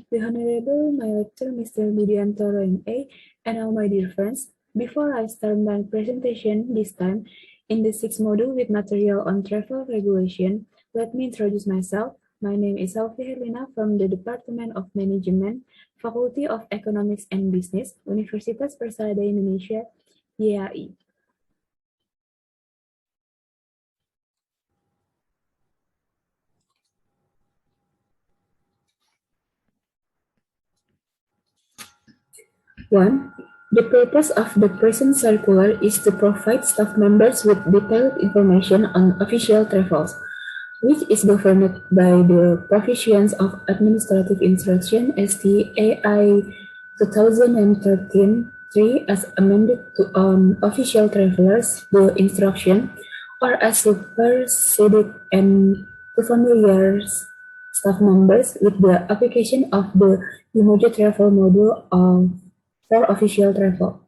The Honorable my lecturer, Mr. Budiantoro M.A., and all my dear friends. Before I start my presentation this time in the sixth module with material on travel regulation, let me introduce myself. My name is Selvi Herlina from the Department of Management, Faculty of Economics and Business, Universitas Persada Indonesia, YAI. One, the purpose of the present circular is to provide staff members with detailed information on official travels, which is governed by the provisions of Administrative Instruction ST AI 2013-3 as amended to on official travelers, the instruction, or as superseded and to familiar staff members with the application of the Umoja Travel Module for official travel.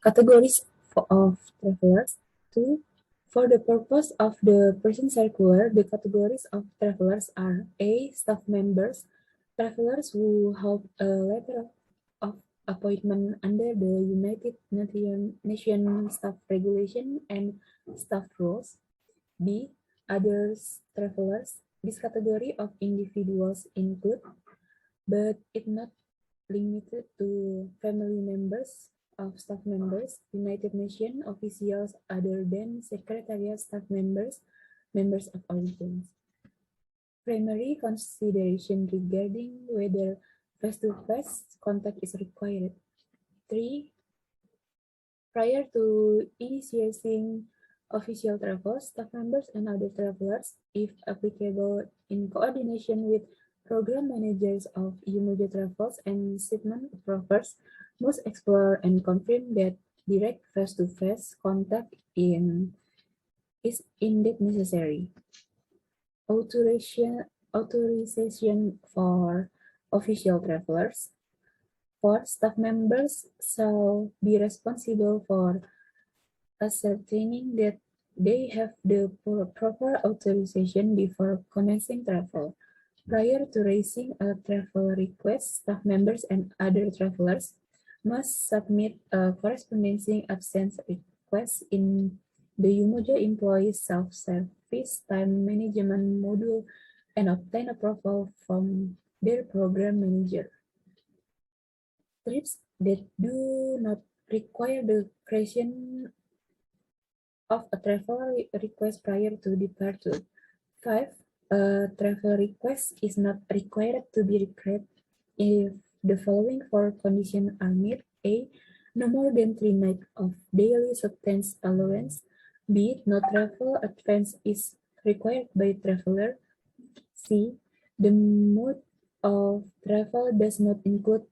Categories of travelers. 2. For the purpose of the present circular, the categories of travelers are A. Staff members, travelers who hold a letter of appointment under the United Nations Staff Regulation and Staff Rules. B. Others travelers. This category of individuals include, but it not limited to family members of staff members, United Nations officials other than Secretariat staff members, members of organs. Primary consideration regarding whether face-to-face contact is required. 3. Prior to initiating official travel, staff members and other travelers, if applicable in coordination with program managers of Umoja Travels and shipment approvers, must explore and confirm that direct face-to-face contact is indeed necessary. Authorization for official travelers. 4. Staff members shall be responsible for ascertaining that they have the proper authorization before commencing travel. Prior to raising a travel request, staff members and other travelers must submit a corresponding absence request in the Umoja Employee Self-Service Time Management Module and obtain approval from their program manager. Trips that do not require the creation of a travel request prior to departure. 5. A travel request is not required to be recorded if the following four conditions are met. A. No more than 3 nights of daily subsistence allowance. B. No travel advance is required by traveler. C. The mode of travel does not include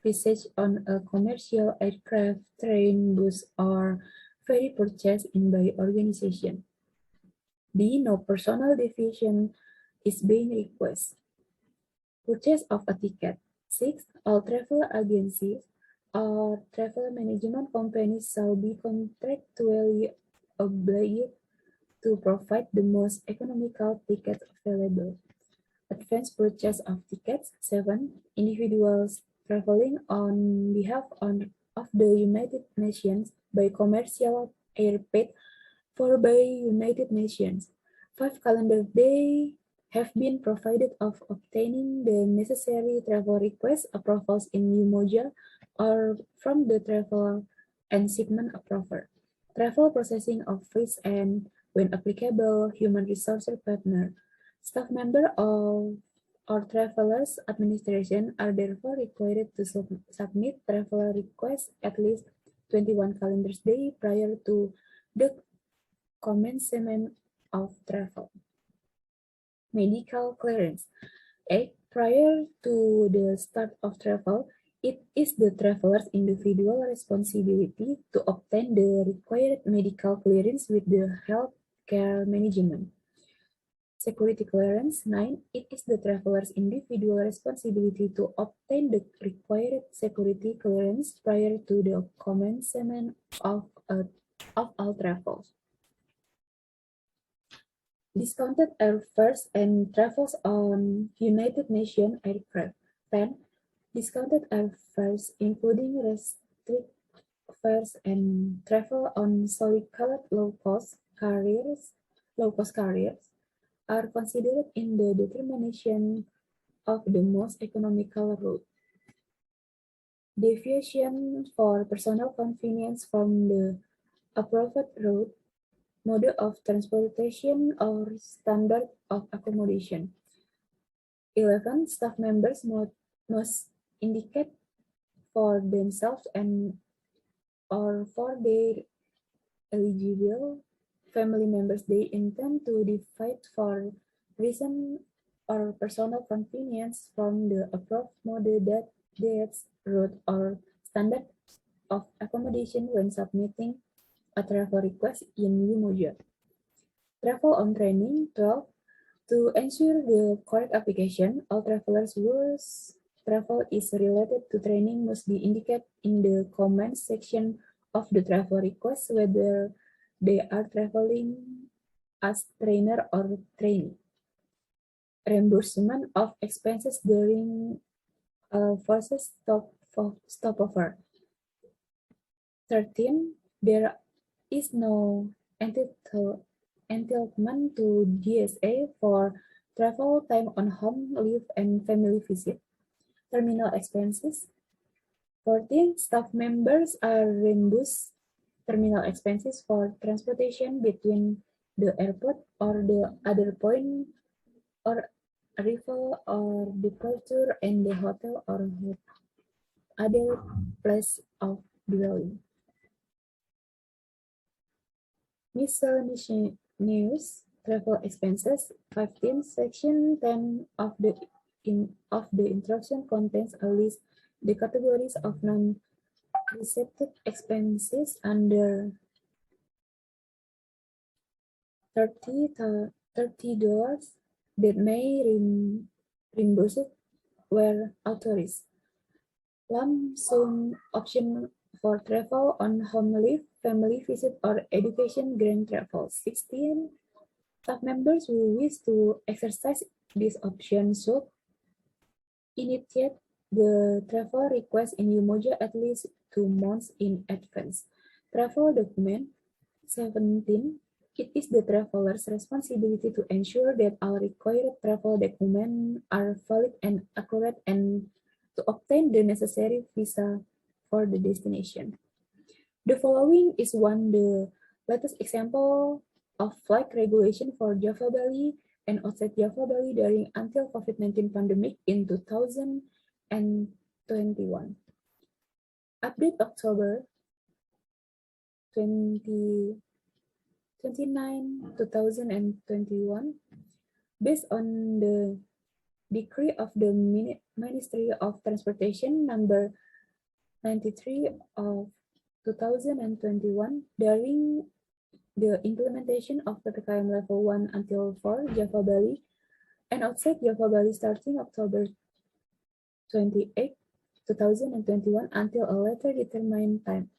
passage on a commercial aircraft, train, bus, or ferry purchased in by organization. D. No personal deviation is being requested. Purchase of a ticket. 6. All travel agencies or travel management companies shall be contractually obliged to provide the most economical tickets available. Advance purchase of tickets. 7. Individuals traveling on behalf of the United Nations by commercial air paid for by United Nations. 5 calendar days have been provided of obtaining the necessary travel request approvals in Umoja or from the travel and shipment approver. Travel processing of fees and, when applicable, human resource partner. Staff member of or travelers administration are therefore required to submit travel requests at least 21 calendar days prior to the commencement of travel. Medical clearance. 8. Prior to the start of travel, it is the traveler's individual responsibility to obtain the required medical clearance with the health care management. Security clearance. 9. It is the traveler's individual responsibility to obtain the required security clearance prior to the commencement of all travels. Discounted airfares and travels on United Nations aircraft. 10. Discounted airfares, including restricted fares and travel on solely colored low-cost carriers, are considered in the determination of the most economical route. Deviation for personal convenience from the approved route, mode of transportation, or standard of accommodation. 11. Staff members must indicate for themselves and or for their eligible family members they intend to divide for reason or personal convenience from the approved mode that dates route or standard of accommodation when submitting a travel request in Umoja. Travel on training. 12. To ensure the correct application, all travelers whose travel is related to training must be indicated in the comments section of the travel request whether they are traveling as trainer or trainee. Reimbursement of expenses during forces stopover. 13. There is no entitlement to GSA for travel time on home leave and family visit. Terminal expenses. 14. Staff members are reimbursed terminal expenses for transportation between the airport or the other point or arrival or departure and the hotel or other place of dwelling. Miscellaneous travel expenses. 15. Section 10 of the instruction contains a list the categories of non-received expenses under $30 that may reimbursed where authorized. Lump sum option for travel on home leave, family visit, or education grant travel. 16. Staff members who wish to exercise this option should initiate the travel request in Umoja at least 2 months in advance. Travel document. 17. It is the traveler's responsibility to ensure that all required travel documents are valid and accurate and to obtain the necessary visa for the destination. The following is the latest example of flight regulation for Java Bali and outside Java Bali during until COVID-19 pandemic in 2021. Update October 29, 2021, based on the decree of the Ministry of Transportation number 93 of 2021 during the implementation of PPKM level 1 until 4 Java Bali and outside Java Bali starting October 28, 2021 until a later determined time.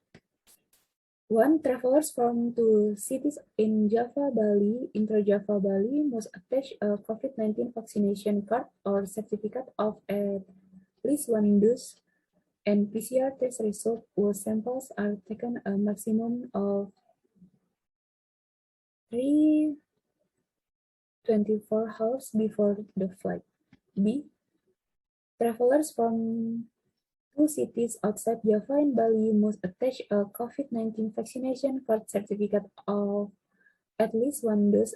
1. Travelers from 2 cities in Java Bali, intra-Java Bali, must attach a COVID-19 vaccination card or certificate of at least 1 dose and PCR test result whose samples are taken a maximum of 24 hours before the flight. B. Travelers from 2 cities outside Java and Bali must attach a COVID-19 vaccination card certificate of at least 1 dose,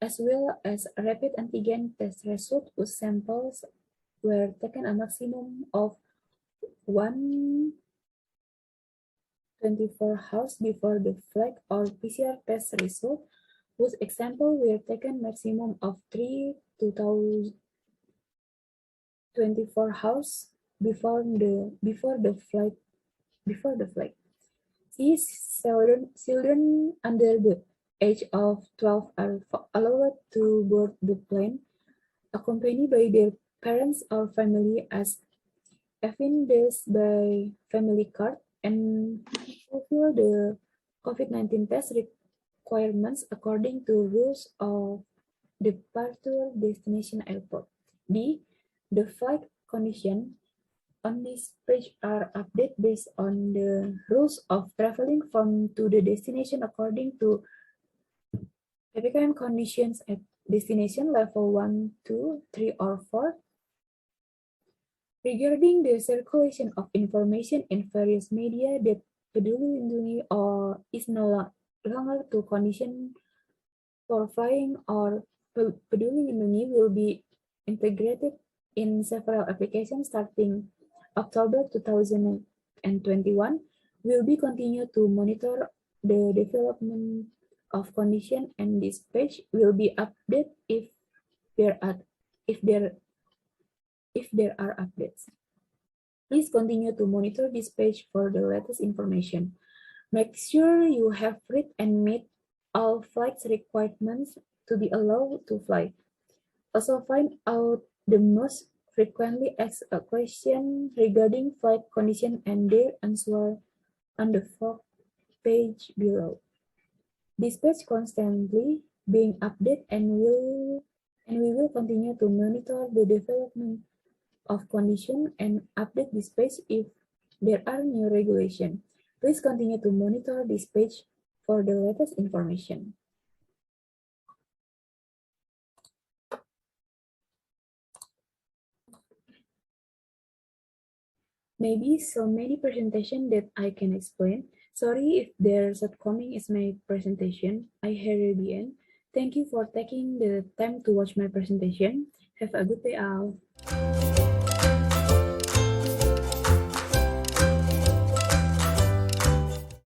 as well as a rapid antigen test result whose samples were taken a maximum of 24 hours before the flight, or PCR test result whose example were taken maximum of 3 to 24 hours before the flight. These children under the age of 12 are allowed to board the plane, accompanied by their parents or family as evidenced by family card, and fulfill the COVID-19 test requirements according to rules of departure destination airport. B. The flight condition on this page are updated based on the rules of traveling from to the destination according to PPKM conditions at destination level 1, 2, 3, or 4. Regarding the circulation of information in various media that Peduli Lindungi or is no longer to condition for flying or Peduli Lindungi will be integrated in several applications starting October 2021. Will be continue to monitor the development of condition, and this page will be updated there are if there if there are updates. Please continue to monitor this page for the latest information. Make sure you have read and meet all flight requirements to be allowed to fly. Also find out the most frequently asked question regarding flight condition and their answer on the fourth page below. This page constantly being updated and we will continue to monitor the development of condition and update this page if there are new regulations. Please continue to monitor this page for the latest information. Maybe so many presentation that I can explain. Sorry if there's shortcoming is my presentation. I hear the end. Thank you for taking the time to watch my presentation. Have a good day all.